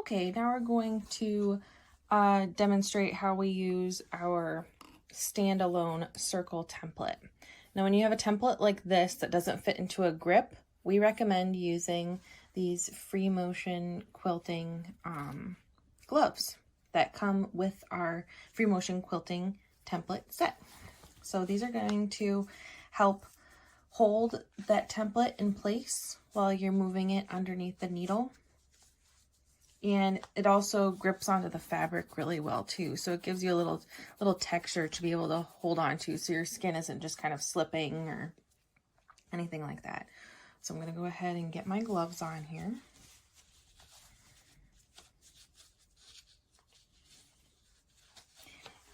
Okay, now we're going to demonstrate how we use our standalone circle template. Now, when you have a template like this that doesn't fit into a grip, we recommend using these Free Motion quilting gloves that come with our Free Motion quilting template set. So these are going to help hold that template in place while you're moving it underneath the needle. And it also grips onto the fabric really well too. So it gives you a little texture to be able to hold on to, so your skin isn't just kind of slipping or anything like that. So I'm going to go ahead and get my gloves on here.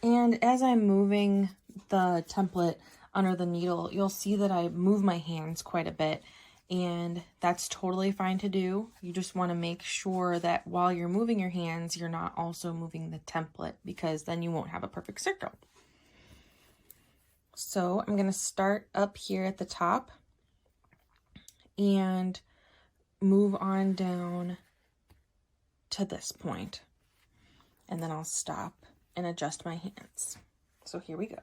And as I'm moving the template under the needle, you'll see that I move my hands quite a bit. And that's totally fine to do. You just want to make sure that while you're moving your hands, you're not also moving the template, because then you won't have a perfect circle. So I'm going to start up here at the top and move on down to this point. And then I'll stop and adjust my hands. So here we go.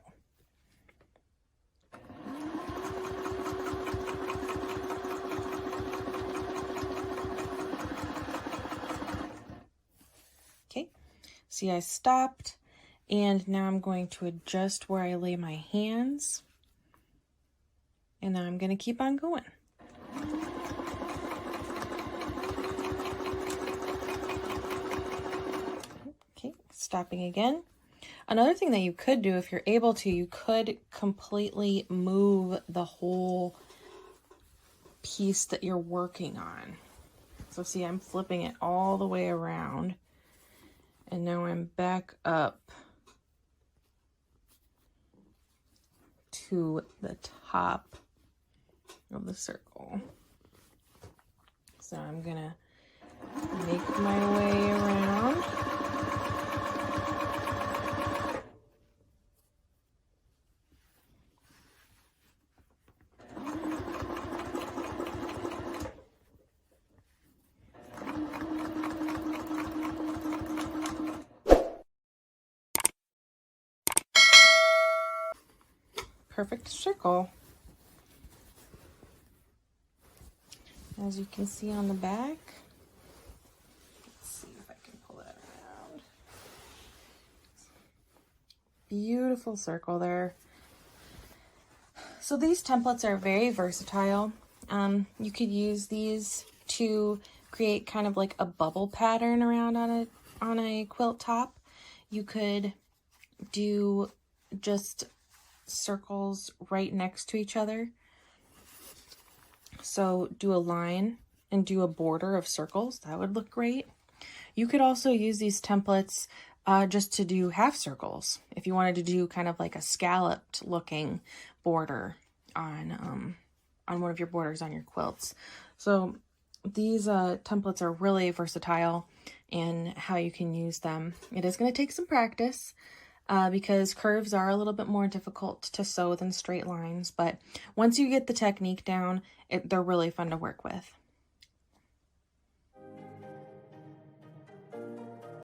Okay, see, I stopped, and now I'm going to adjust where I lay my hands, and then I'm going to keep on going. Okay, stopping again. Another thing that you could do, if you're able to, you could completely move the whole piece that you're working on. So see, I'm flipping it all the way around. And now I'm back up to the top of the circle. So I'm gonna make my way around. Perfect circle. As you can see on the back, let's see if I can pull that around. Beautiful circle there. So these templates are very versatile. You could use these to create kind of like a bubble pattern around on a quilt top. You could do just circles right next to each other. So do a line and do a border of circles. That would look great. You could also use these templates just to do half circles if you wanted to do kind of like a scalloped looking border on one of your borders on your quilts. So these templates are really versatile in how you can use them. It is going to take some practice, because curves are a little bit more difficult to sew than straight lines, but once you get the technique down, they're really fun to work with.